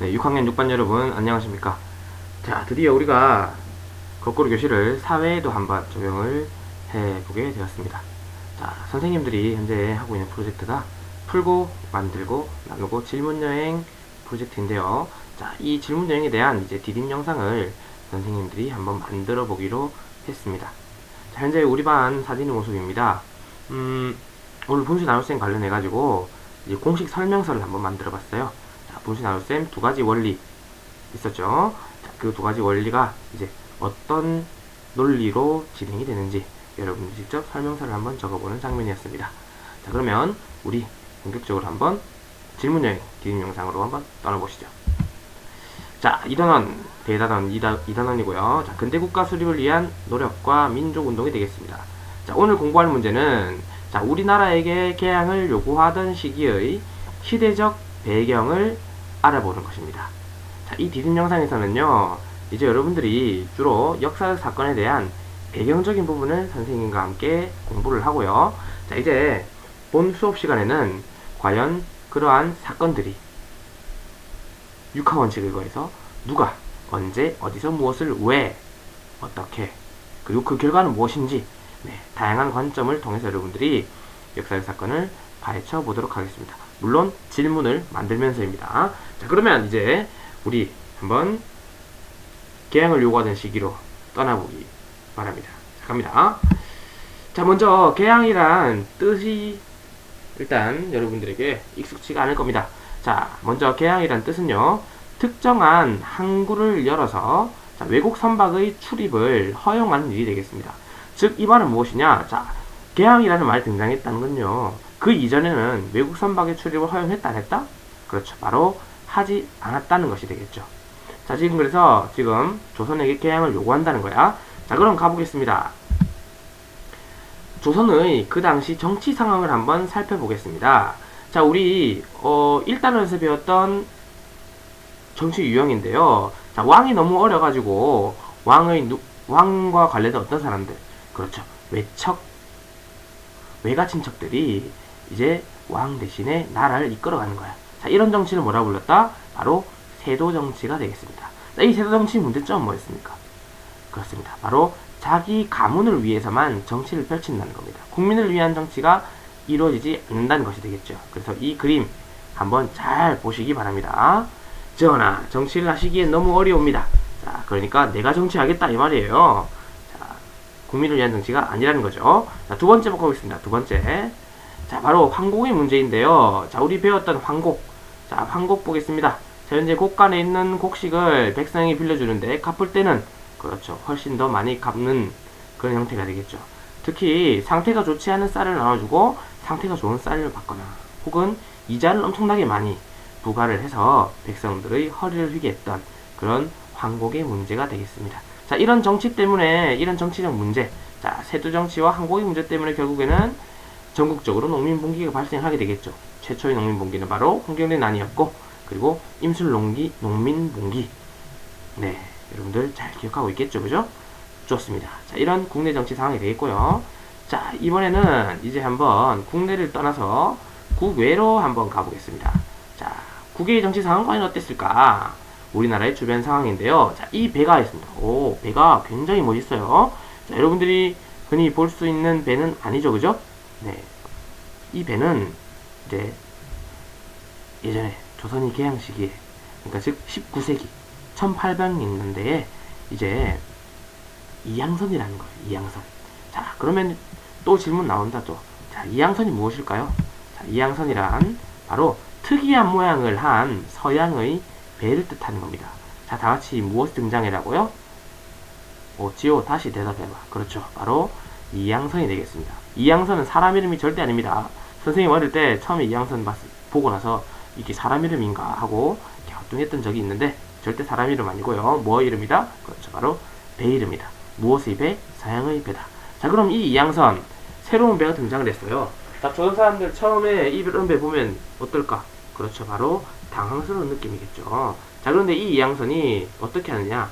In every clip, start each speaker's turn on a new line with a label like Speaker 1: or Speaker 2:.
Speaker 1: 네, 6학년 6반 여러분 안녕하십니까. 자, 드디어 우리가 거꾸로 교실을 사회에도 한번 적용을 해보게 되었습니다. 자, 선생님들이 현재 하고 있는 프로젝트가 풀고 만들고 나누고 질문여행 프로젝트인데요. 자, 이 질문여행에 대한 이제 디딤 영상을 선생님들이 한번 만들어 보기로 했습니다. 자, 현재 우리 반 사진의 모습입니다. 오늘 분수 나눗셈 관련해가지고 이제 공식 설명서를 한번 만들어 봤어요. 분수 나눗셈 두 가지 원리 있었죠. 그 두 가지 원리가 이제 어떤 논리로 진행이 되는지 여러분들이 직접 설명서를 한번 적어보는 장면이었습니다. 자, 그러면 우리 본격적으로 한번 질문여행 디딤 영상으로 한번 떠나보시죠. 자, 2단원, 대단원 2단원이고요. 자, 근대국가 수립을 위한 노력과 민족운동이 되겠습니다. 자, 오늘 공부할 문제는 자, 우리나라에게 개항을 요구하던 시기의 시대적 배경을 알아보는 것입니다. 자, 이 디딤 영상에서는요, 이제 여러분들이 주로 역사적 사건에 대한 배경적인 부분을 선생님과 함께 공부를 하고요. 자, 이제 본 수업 시간에는 과연 그러한 사건들이 육하원칙을 거해서 누가, 언제, 어디서, 무엇을, 왜, 어떻게, 그리고 그 결과는 무엇인지 다양한 관점을 통해서 여러분들이 역사적 사건을 파헤쳐 보도록 하겠습니다. 물론 질문을 만들면서입니다. 자, 그러면 이제 우리 한번 개항을 요구하던 시기로 떠나보기 바랍니다. 자, 갑니다. 자, 먼저 개항이란 뜻이 일단 여러분들에게 익숙치가 않을 겁니다. 자, 먼저 개항이란 뜻은요, 특정한 항구를 열어서 자, 외국 선박의 출입을 허용하는 일이 되겠습니다. 즉, 이 말은 무엇이냐? 자, 개항이라는 말이 등장했다는 건요, 그 이전에는 외국 선박의 출입을 허용했다 안 했다? 그렇죠. 바로 하지 않았다는 것이 되겠죠. 자, 그래서 지금 조선에게 개항을 요구한다는 거야. 자, 그럼 가보겠습니다. 조선의 그 당시 정치 상황을 한번 살펴보겠습니다. 자, 우리 1단원에서 배웠던 정치 유형인데요. 자, 왕이 너무 어려가지고 왕과 관련된 어떤 사람들, 그렇죠, 외가 친척들이 이제 왕 대신에 나라를 이끌어가는 거야. 자, 이런 정치를 뭐라 불렀다? 바로 세도 정치가 되겠습니다. 자, 이 세도 정치 문제점은 뭐였습니까? 그렇습니다. 바로 자기 가문을 위해서만 정치를 펼친다는 겁니다. 국민을 위한 정치가 이루어지지 않는다는 것이 되겠죠. 그래서 이 그림 한번 잘 보시기 바랍니다. 전하, 정치를 하시기엔 너무 어려웁니다. 자, 그러니까 내가 정치하겠다 이 말이에요. 자, 국민을 위한 정치가 아니라는 거죠. 자, 두 번째 보겠습니다. 두 번째. 자, 바로 황곡의 문제인데요. 자, 우리 배웠던 황곡. 자, 황곡 보겠습니다. 자, 현재 곡간에 있는 곡식을 백성이 빌려주는데 갚을 때는 그렇죠, 훨씬 더 많이 갚는 그런 형태가 되겠죠. 특히 상태가 좋지 않은 쌀을 나눠주고 상태가 좋은 쌀을 받거나 혹은 이자를 엄청나게 많이 부과를 해서 백성들의 허리를 휘게 했던 그런 황곡의 문제가 되겠습니다. 자, 이런 정치 때문에, 이런 정치적 문제, 자, 세도 정치와 황곡의 문제 때문에 결국에는 전국적으로 농민분기가 발생하게 되겠죠. 최초의 농민분기는 바로 홍경래난이었고, 그리고 임술농민분기. 네, 여러분들 잘 기억하고 있겠죠, 그죠? 좋습니다. 자, 이런 국내 정치 상황이 되겠고요. 자, 이번에는 이제 한번 국내를 떠나서 국외로 한번 가보겠습니다. 자, 국외의 정치 상황 과연 어땠을까? 우리나라의 주변 상황인데요. 자, 이 배가 있습니다. 오, 배가 굉장히 멋있어요. 자, 여러분들이 흔히 볼 수 있는 배는 아니죠, 그죠? 네, 이 배는 이제 예전에 조선이 개항 시기에, 그러니까 즉 19세기 1800년대에 이제 이양선이라는 거예요. 이양선. 자, 그러면 또 질문 나온다 또. 자, 이양선이 무엇일까요? 자, 이양선이란 바로 특이한 모양을 한 서양의 배를 뜻하는 겁니다. 자, 다 같이 무엇이 등장해라고요? 지호 다시 대답해봐. 그렇죠, 바로 이양선이 되겠습니다. 이양선은 사람 이름이 절대 아닙니다. 선생님 어릴 때 처음에 이양선 보고 나서 이게 사람 이름인가 하고 갸우뚱했던 적이 있는데 절대 사람 이름 아니고요. 뭐 이름이다? 그렇죠, 바로 배 이름이다. 무엇의 배? 서양의 배다. 자, 그럼 이 이양선, 새로운 배가 등장을 했어요. 자, 조선 사람들 처음에 이런 배 보면 어떨까? 그렇죠, 바로 당황스러운 느낌이겠죠. 자, 그런데 이 이양선이 어떻게 하느냐?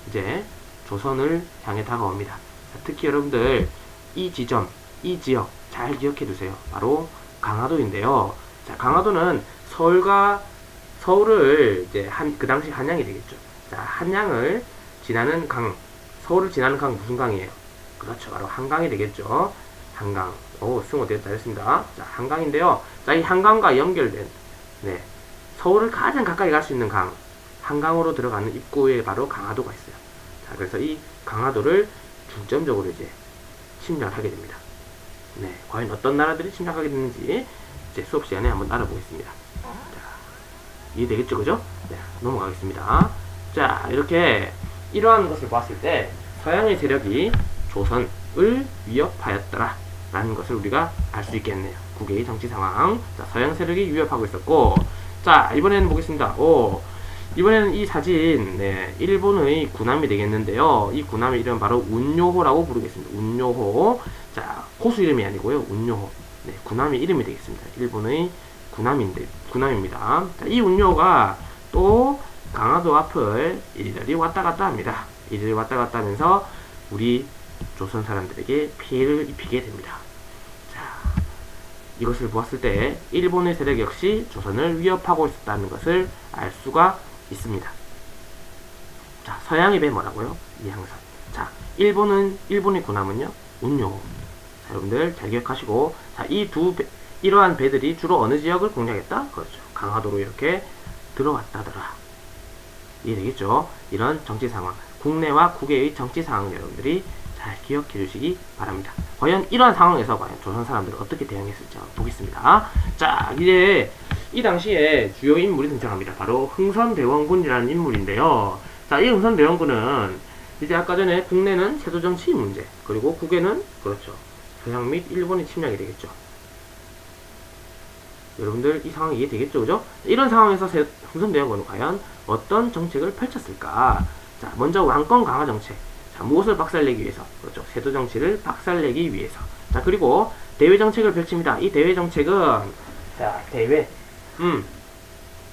Speaker 1: 이제 조선을 향해 다가옵니다. 자, 특히 여러분들 이 지점, 이 지역 잘 기억해 두세요. 바로 강화도인데요. 자, 강화도는 서울을 이제 그 당시 한양이 되겠죠. 자, 한양을 지나는 강, 서울을 지나는 강 무슨 강이에요? 그렇죠. 바로 한강이 되겠죠. 한강. 오, 승호 되게 잘했습니다. 자, 한강인데요. 자, 이 한강과 연결된, 네, 서울을 가장 가까이 갈 수 있는 강, 한강으로 들어가는 입구에 바로 강화도가 있어요. 자, 그래서 이 강화도를 중점적으로 이제 침략을 하게 됩니다. 네, 과연 어떤 나라들이 침략하게 됐는지 이제 수업 시간에 한번 알아보겠습니다. 자, 이해되겠죠, 그죠? 네, 넘어가겠습니다. 자, 이렇게 이러한 것을 봤을 때 서양의 세력이 조선을 위협하였더라 라는 것을 우리가 알 수 있겠네요. 국외의 정치 상황. 자, 서양 세력이 위협하고 있었고, 자, 이번에는 보겠습니다. 이번에는 이 사진, 네, 일본의 군함이 되겠는데요. 이 군함의 이름 바로 운요호라고 부르겠습니다. 운요호. 자, 호수 이름이 아니고요. 운요호. 네, 군함의 이름이 되겠습니다. 일본의 군함입니다. 자, 이 운요호가 또 강화도 앞을 이리저리 왔다 갔다 합니다. 이리저리 왔다 갔다 하면서 우리 조선 사람들에게 피해를 입히게 됩니다. 자, 이것을 보았을 때 일본의 세력 역시 조선을 위협하고 있었다는 것을 알 수가 있습니다. 자, 서양의 배 뭐라고요? 이항선. 자, 일본의 군함은요, 운요. 자, 여러분들 잘 기억하시고, 자, 이러한 배들이 주로 어느 지역을 공략했다? 그렇죠. 강화도로 이렇게 들어왔다더라. 이해되겠죠? 이런 정치 상황, 국내와 국외의 정치 상황 여러분들이 잘 기억해 주시기 바랍니다. 과연 이러한 상황에서 과연 조선 사람들은 어떻게 대응했을지 보겠습니다. 자, 이제 이 당시에 주요 인물이 등장합니다. 바로 흥선대원군이라는 인물인데요. 자, 이 흥선대원군은 이제 아까 전에 국내는 세도정치 문제, 그리고 국외는 그렇죠, 서양 및 일본의 침략이 되겠죠. 여러분들 이 상황 이해되겠죠, 그죠? 이런 상황에서 흥선대원군은 과연 어떤 정책을 펼쳤을까? 자, 먼저 왕권 강화 정책. 자, 무엇을 박살내기 위해서? 그렇죠, 세도 정치를 박살내기 위해서. 자, 그리고 대외 정책을 펼칩니다. 이 대외 정책은, 자,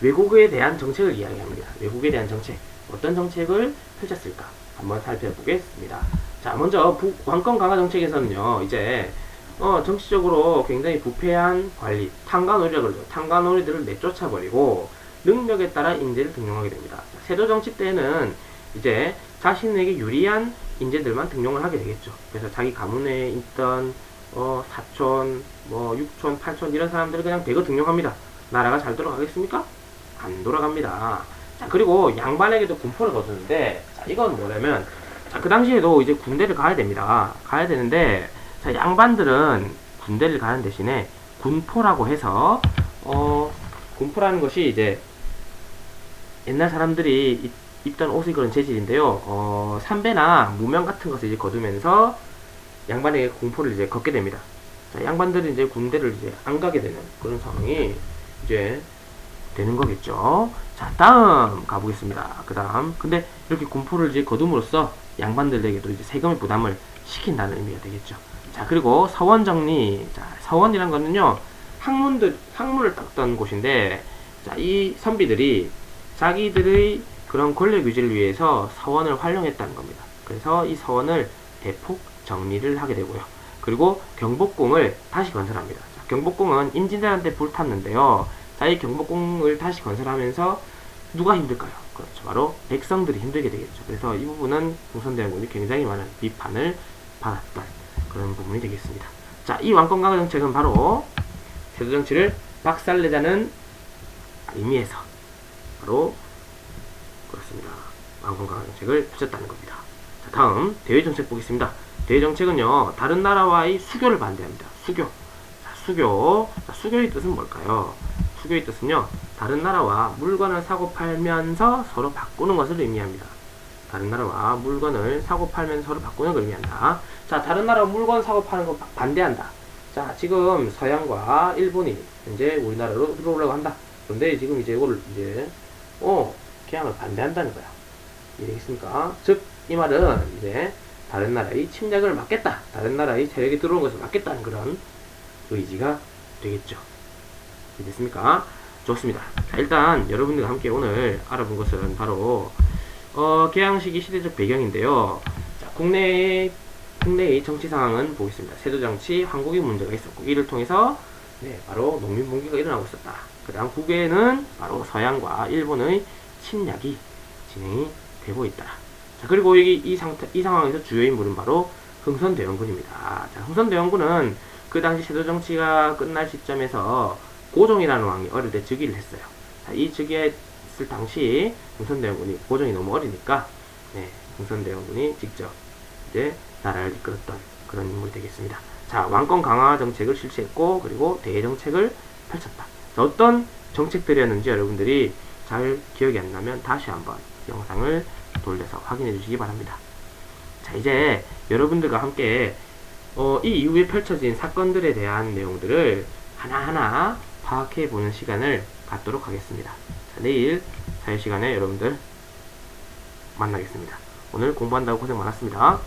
Speaker 1: 외국에 대한 정책을 이야기합니다. 외국에 대한 정책. 어떤 정책을 펼쳤을까? 한번 살펴보겠습니다. 자, 먼저 왕권 강화 정책에서는요, 이제 정치적으로 굉장히 부패한 관리, 탕관오리라고 그러죠. 탕관오리들을 내쫓아버리고 능력에 따라 인재를 등용하게 됩니다. 자, 세도 정치 때는 이제 자신에게 유리한 인재들만 등용을 하게 되겠죠. 그래서 자기 가문에 있던 사촌, 육촌, 팔촌 이런 사람들을 그냥 대거 등용합니다. 나라가 잘 돌아가겠습니까? 안 돌아갑니다. 자, 그리고 양반에게도 군포를 거두는데, 자, 이건 뭐냐면, 자, 그 당시에도 이제 군대를 가야 됩니다. 가야 되는데, 자, 양반들은 군대를 가는 대신에 군포라고 해서, 군포라는 것이 이제 옛날 사람들이 입던 옷이 그런 재질인데요. 삼배나 무명 같은 것을 이제 거두면서 양반에게 군포를 이제 걷게 됩니다. 자, 양반들은 이제 군대를 이제 안 가게 되는 그런 상황이 이제 되는 거겠죠. 자, 다음 가보겠습니다. 그 다음. 근데 이렇게 군포를 이제 거둠으로써 양반들에게도 이제 세금의 부담을 시킨다는 의미가 되겠죠. 자, 그리고 서원 정리. 자, 서원이란 거는요, 학문을 닦던 곳인데, 자, 이 선비들이 자기들의 그런 권력 유지를 위해서 서원을 활용했다는 겁니다. 그래서 이 서원을 대폭 정리를 하게 되고요. 그리고 경복궁을 다시 건설합니다. 자, 경복궁은 임진왜란때 불탔는데요. 자, 이 경복궁을 다시 건설하면서 누가 힘들까요? 그렇죠. 바로 백성들이 힘들게 되겠죠. 그래서 이 부분은 흥선대원군이 굉장히 많은 비판을 받았던 그런 부분이 되겠습니다. 자, 이 왕권 강화 정책은 바로 세도 정치를 박살내자는 의미에서 바로 그렇습니다. 왕권 강화 정책을 펼쳤다는 겁니다. 자, 다음 대외 정책 보겠습니다. 대외 정책은요, 다른 나라와의 수교를 반대합니다. 수교. 자, 수교. 자, 수교의 뜻은 뭘까요? 수교의 뜻은요, 다른 나라와 물건을 사고 팔면서 서로 바꾸는 것을 의미합니다. 다른 나라와 물건을 사고 팔면서 서로 바꾸는 걸 의미한다. 자, 다른 나라와 물건 사고 파는 거 반대한다. 자, 지금 서양과 일본이 이제 우리나라로 들어오려고 한다. 그런데 지금 이제 이거를 이제 개항을 반대한다는 거야. 이해되겠습니까? 즉, 이 말은 이제 다른 나라의 침략을 막겠다. 다른 나라의 세력이 들어오는 것을 막겠다는 그런 의지가 되겠죠. 이해됐습니까? 좋습니다. 자, 일단 여러분들과 함께 오늘 알아본 것은 바로 개항시기 시대적 배경인데요. 자, 국내의 정치 상황은 보겠습니다. 세도정치, 한국의 문제가 있었고, 이를 통해서 바로 농민분기가 일어나고 있었다. 그 다음 북에는 바로 서양과 일본의 침략이 진행이 되고 있더라. 자, 그리고 이 상황에서 주요 인물은 바로 흥선대원군입니다. 자, 흥선대원군은 그 당시 세조 정치가 끝날 시점에서 고종이라는 왕이 어릴 때 즉위를 했어요. 자, 이 즉위했을 당시 흥선대원군이 고종이 너무 어리니까 흥선대원군이 직접 이제 나라를 이끌었던 그런 인물이 되겠습니다. 자, 왕권 강화 정책을 실시했고 그리고 대정책을 펼쳤다. 자, 어떤 정책들이었는지 여러분들이 잘 기억이 안 나면 다시 한번 영상을 돌려서 확인해 주시기 바랍니다. 자, 이제 여러분들과 함께 이 이후에 펼쳐진 사건들에 대한 내용들을 하나하나 파악해 보는 시간을 갖도록 하겠습니다. 자, 내일 자유 시간에 여러분들 만나겠습니다. 오늘 공부한다고 고생 많았습니다.